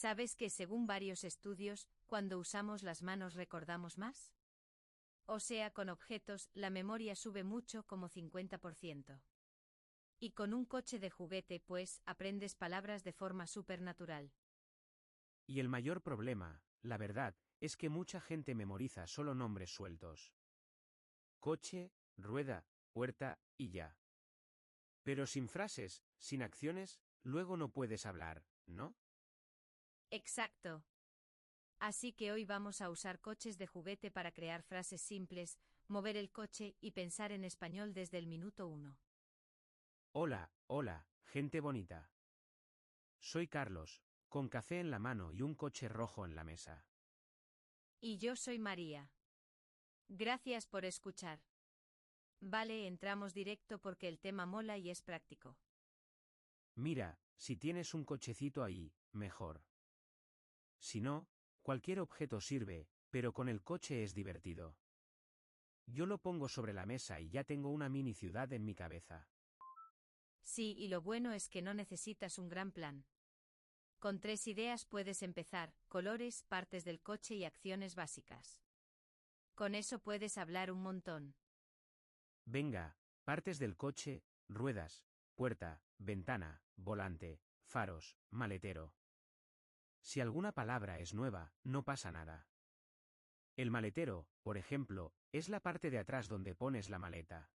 ¿Sabes que según varios estudios, cuando usamos las manos recordamos más? O sea, con objetos, la memoria sube mucho, como 50%. Y con un coche de juguete, pues, aprendes palabras de forma supernatural. Y el mayor problema, la verdad, es que mucha gente memoriza solo nombres sueltos. Coche, rueda, puerta, y ya. Pero sin frases, sin acciones, luego no puedes hablar, ¿no? Exacto. Así que hoy vamos a usar coches de juguete para crear frases simples, mover el coche y pensar en español desde el minuto 1. Hola, hola, gente bonita. Soy Carlos, con café en la mano y un coche rojo en la mesa. Y yo soy María. Gracias por escuchar. Vale, entramos directo porque el tema mola y es práctico. Mira, si tienes un cochecito ahí, mejor. Si no, cualquier objeto sirve, pero con el coche es divertido. Yo lo pongo sobre la mesa y ya tengo una mini ciudad en mi cabeza. Sí, y lo bueno es que no necesitas un gran plan. Con 3 ideas puedes empezar: colores, partes del coche y acciones básicas. Con eso puedes hablar un montón. Venga, partes del coche, ruedas, puerta, ventana, volante, faros, maletero. Si alguna palabra es nueva, no pasa nada. El maletero, por ejemplo, es la parte de atrás donde pones la maleta.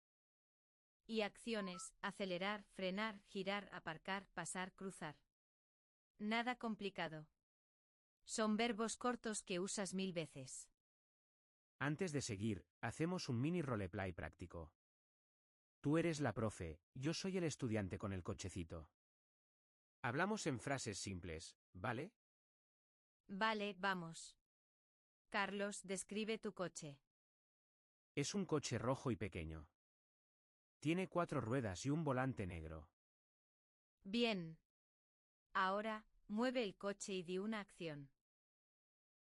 Y acciones: acelerar, frenar, girar, aparcar, pasar, cruzar. Nada complicado. Son verbos cortos que usas 1000 veces. Antes de seguir, hacemos un mini roleplay práctico. Tú eres la profe, yo soy el estudiante con el cochecito. Hablamos en frases simples, ¿vale? Vale, vamos. Carlos, describe tu coche. Es un coche rojo y pequeño. Tiene 4 ruedas y un volante negro. Bien. Ahora, mueve el coche y di una acción.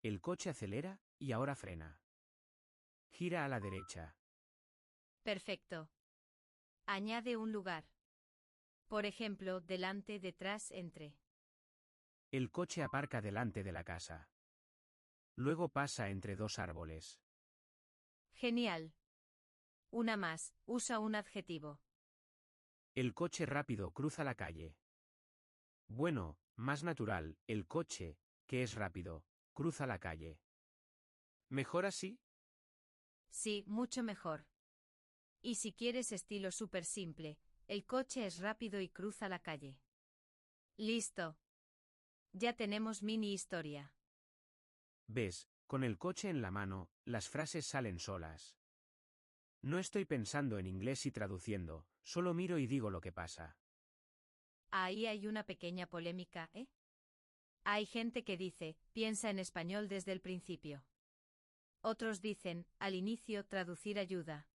El coche acelera, y ahora frena. Gira a la derecha. Perfecto. Añade un lugar. Por ejemplo, delante, detrás, entre. El coche aparca delante de la casa. Luego pasa entre 2 árboles. Genial. Una más, usa un adjetivo. El coche rápido cruza la calle. Bueno, más natural, el coche, que es rápido, cruza la calle. ¿Mejor así? Sí, mucho mejor. Y si quieres estilo súper simple, el coche es rápido y cruza la calle. Listo. Ya tenemos mini historia. ¿Ves? Con el coche en la mano, las frases salen solas. No estoy pensando en inglés y traduciendo, solo miro y digo lo que pasa. Ahí hay una pequeña polémica, ¿eh? Hay gente que dice, piensa en español desde el principio. Otros dicen, al inicio traducir ayuda.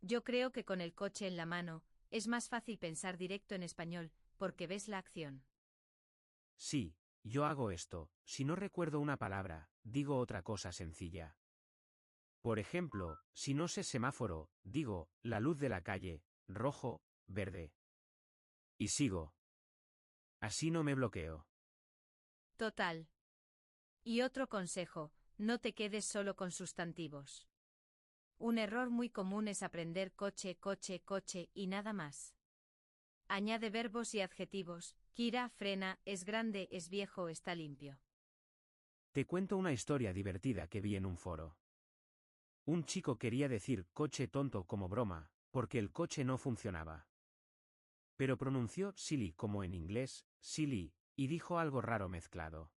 Yo creo que con el coche en la mano, es más fácil pensar directo en español, porque ves la acción. Sí, yo hago esto, si no recuerdo una palabra, digo otra cosa sencilla. Por ejemplo, si no sé semáforo, digo, la luz de la calle, rojo, verde. Y sigo. Así no me bloqueo. Total. Y otro consejo, no te quedes solo con sustantivos. Un error muy común es aprender coche, coche, coche y nada más. Añade verbos y adjetivos: gira, frena, es grande, es viejo, está limpio. Te cuento una historia divertida que vi en un foro. Un chico quería decir coche tonto como broma, porque el coche no funcionaba. Pero pronunció silly como en inglés, silly, y dijo algo raro mezclado.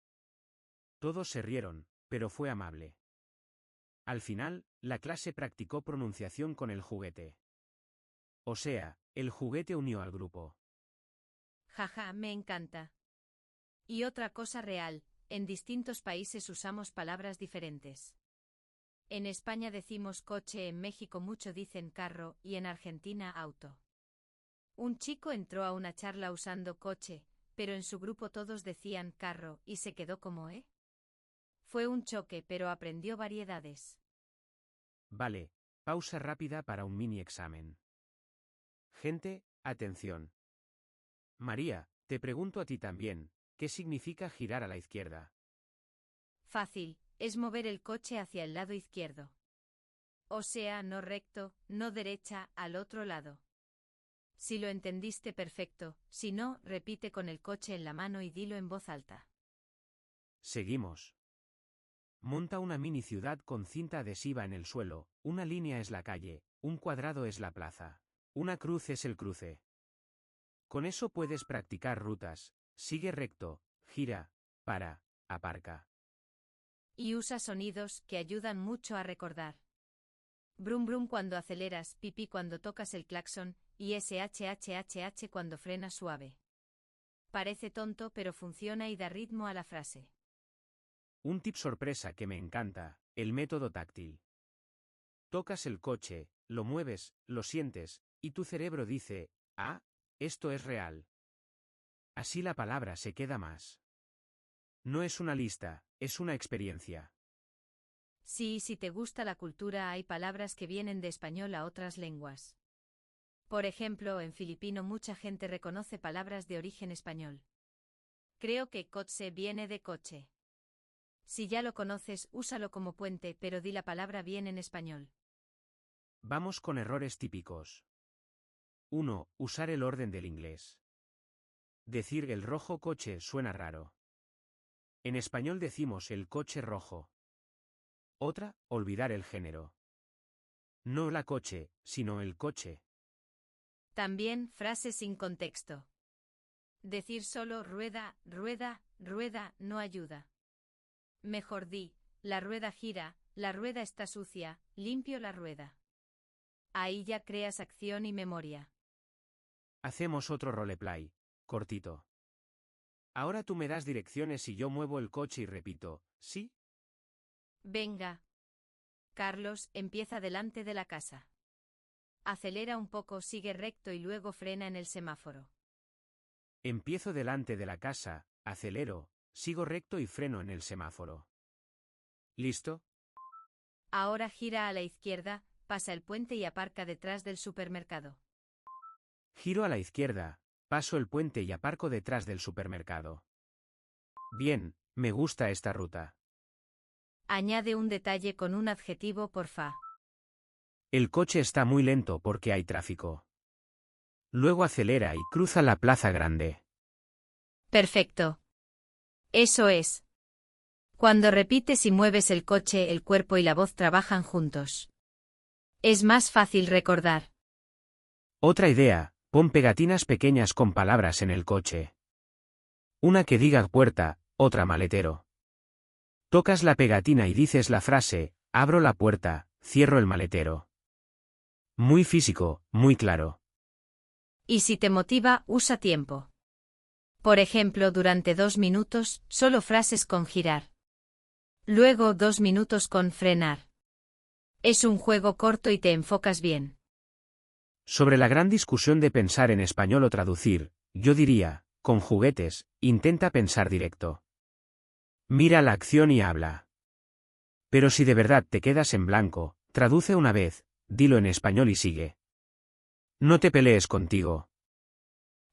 Todos se rieron, pero fue amable. Al final, la clase practicó pronunciación con el juguete. O sea, el juguete unió al grupo. Jaja, me encanta. Y otra cosa real, en distintos países usamos palabras diferentes. En España decimos coche, en México mucho dicen carro y en Argentina auto. Un chico entró a una charla usando coche, pero en su grupo todos decían carro y se quedó como ¿eh? Fue un choque, pero aprendió variedades. Vale, pausa rápida para un mini examen. Gente, atención. María, te pregunto a ti también, ¿Qué significa girar a la izquierda? Fácil, es mover el coche hacia el lado izquierdo. O sea, no recto, no derecha, al otro lado. Si lo entendiste perfecto, si no, repite con el coche en la mano y dilo en voz alta. Seguimos. Monta una mini ciudad con cinta adhesiva en el suelo, una línea es la calle, un cuadrado es la plaza, una cruz es el cruce. Con eso puedes practicar rutas, sigue recto, gira, para, aparca. Y usa sonidos que ayudan mucho a recordar. Brum brum cuando aceleras, pipí cuando tocas el claxon, y shhhh cuando frenas suave. Parece tonto pero funciona y da ritmo a la frase. Un tip sorpresa que me encanta, el método táctil. Tocas el coche, lo mueves, lo sientes, y tu cerebro dice, ah, esto es real. Así la palabra se queda más. No es una lista, es una experiencia. Sí, si te gusta la cultura hay palabras que vienen de español a otras lenguas. Por ejemplo, en filipino mucha gente reconoce palabras de origen español. Creo que coche viene de coche. Si ya lo conoces, úsalo como puente, pero di la palabra bien en español. Vamos con errores típicos. 1. Usar el orden del inglés. Decir el rojo coche suena raro. En español decimos el coche rojo. Otra, olvidar el género. No la coche, sino el coche. También frases sin contexto. Decir solo rueda, rueda, rueda no ayuda. Mejor di, la rueda gira, la rueda está sucia, limpio la rueda. Ahí ya creas acción y memoria. Hacemos otro roleplay, cortito. Ahora tú me das direcciones y yo muevo el coche y repito, ¿sí? Venga. Carlos, empieza delante de la casa. Acelera un poco, sigue recto y luego frena en el semáforo. Empiezo delante de la casa, acelero, sigo recto y freno en el semáforo. ¿Listo? Ahora gira a la izquierda, pasa el puente y aparca detrás del supermercado. Giro a la izquierda, paso el puente y aparco detrás del supermercado. Bien, me gusta esta ruta. Añade un detalle con un adjetivo, porfa. El coche está muy lento porque hay tráfico. Luego acelera y cruza la plaza grande. Perfecto. Eso es. Cuando repites y mueves el coche, el cuerpo y la voz trabajan juntos. Es más fácil recordar. Otra idea, pon pegatinas pequeñas con palabras en el coche. Una que diga puerta, otra maletero. Tocas la pegatina y dices la frase, abro la puerta, cierro el maletero. Muy físico, muy claro. Y si te motiva, usa tiempo. Por ejemplo, durante 2 minutos, solo frases con girar. Luego 2 minutos con frenar. Es un juego corto y te enfocas bien. Sobre la gran discusión de pensar en español o traducir, yo diría, con juguetes, intenta pensar directo. Mira la acción y habla. Pero si de verdad te quedas en blanco, traduce una vez, dilo en español y sigue. No te pelees contigo.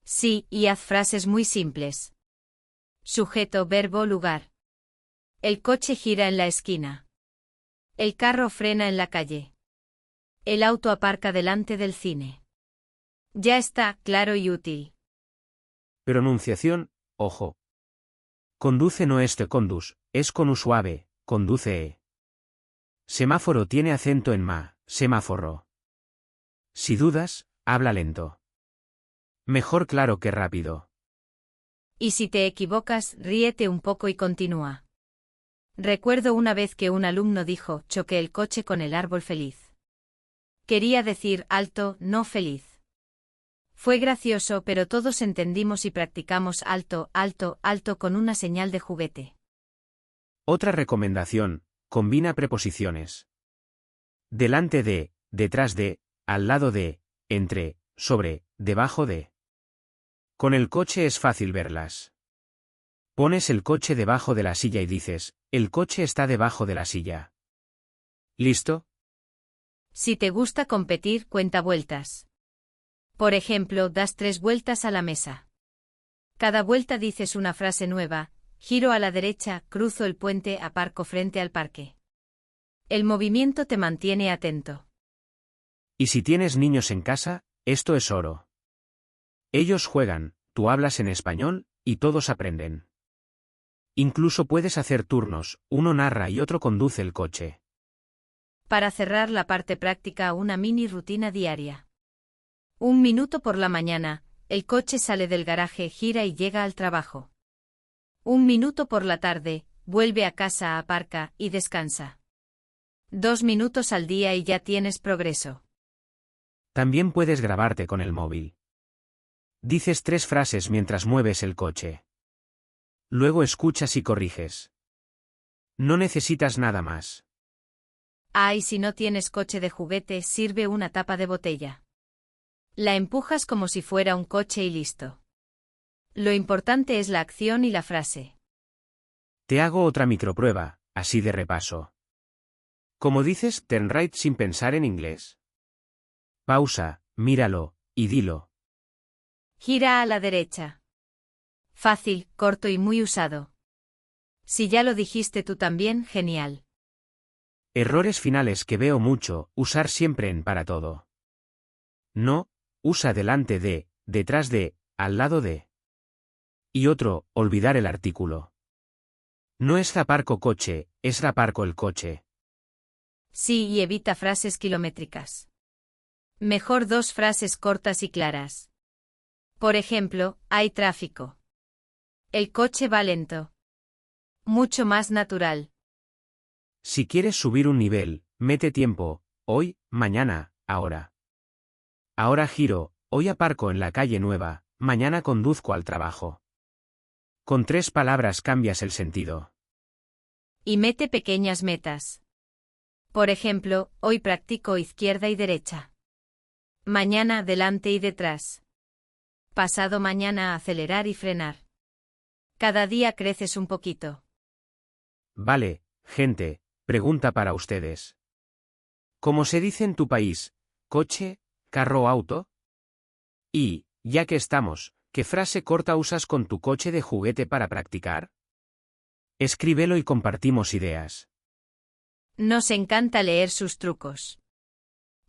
Sí, y haz frases muy simples. Sujeto, verbo, lugar. El coche gira en la esquina. El carro frena en la calle. El auto aparca delante del cine. Ya está, claro y útil. Pronunciación, ojo. Conduce no es te condus, es con u suave, conduce. Semáforo tiene acento en ma, semáforo. Si dudas, habla lento. Mejor claro que rápido. Y si te equivocas, ríete un poco y continúa. Recuerdo una vez que un alumno dijo, choqué el coche con el árbol feliz. Quería decir alto, no feliz. Fue gracioso, pero todos entendimos y practicamos alto, alto, alto con una señal de juguete. Otra recomendación, combina preposiciones. Delante de, detrás de, al lado de, entre, sobre, debajo de. Con el coche es fácil verlas. Pones el coche debajo de la silla y dices, el coche está debajo de la silla. ¿Listo? Si te gusta competir, cuenta vueltas. Por ejemplo, das 3 vueltas a la mesa. Cada vuelta dices una frase nueva: giro a la derecha, cruzo el puente, aparco frente al parque. El movimiento te mantiene atento. Y si tienes niños en casa, esto es oro. Ellos juegan, tú hablas en español, y todos aprenden. Incluso puedes hacer turnos, uno narra y otro conduce el coche. Para cerrar la parte práctica, una mini rutina diaria. 1 minuto por la mañana, el coche sale del garaje, gira y llega al trabajo. 1 minuto por la tarde, vuelve a casa, aparca y descansa. 2 minutos al día y ya tienes progreso. También puedes grabarte con el móvil. Dices 3 frases mientras mueves el coche. Luego escuchas y corriges. No necesitas nada más. Y si no tienes coche de juguete, sirve una tapa de botella. La empujas como si fuera un coche y listo. Lo importante es la acción y la frase. Te hago otra microprueba, así de repaso. ¿Cómo dices turn right sin pensar en inglés? Pausa, míralo, y dilo. Gira a la derecha. Fácil, corto y muy usado. Si ya lo dijiste tú también, genial. Errores finales que veo mucho: usar siempre en para todo. No, usa delante de, detrás de, al lado de. Y otro, olvidar el artículo. No es aparco coche, es aparco el coche. Sí, y evita frases kilométricas. Mejor 2 frases cortas y claras. Por ejemplo, hay tráfico. El coche va lento. Mucho más natural. Si quieres subir un nivel, mete tiempo: hoy, mañana, ahora. Ahora giro, hoy aparco en la calle nueva, mañana conduzco al trabajo. Con 3 palabras cambias el sentido. Y mete pequeñas metas. Por ejemplo, hoy practico izquierda y derecha. Mañana delante y detrás. Pasado mañana acelerar y frenar. Cada día creces un poquito. Vale, gente, pregunta para ustedes. ¿Cómo se dice en tu país? ¿Coche, carro o auto? Y, ya que estamos, ¿qué frase corta usas con tu coche de juguete para practicar? Escríbelo y compartimos ideas. Nos encanta leer sus trucos.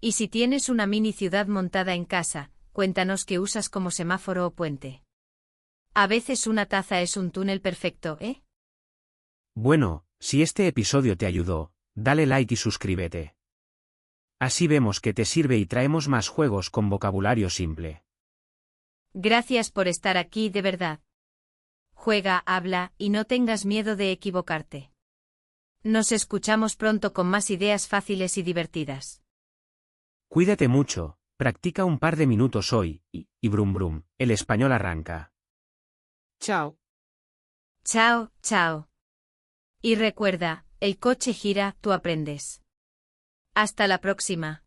Y si tienes una mini ciudad montada en casa, cuéntanos qué usas como semáforo o puente. A veces una taza es un túnel perfecto, ¿eh? Bueno, si este episodio te ayudó, dale like y suscríbete. Así vemos que te sirve y traemos más juegos con vocabulario simple. Gracias por estar aquí, de verdad. Juega, habla, y no tengas miedo de equivocarte. Nos escuchamos pronto con más ideas fáciles y divertidas. Cuídate mucho, practica un par de minutos hoy, y brum brum, el español arranca. Chao. Chao, chao. Y recuerda, el coche gira, tú aprendes. Hasta la próxima.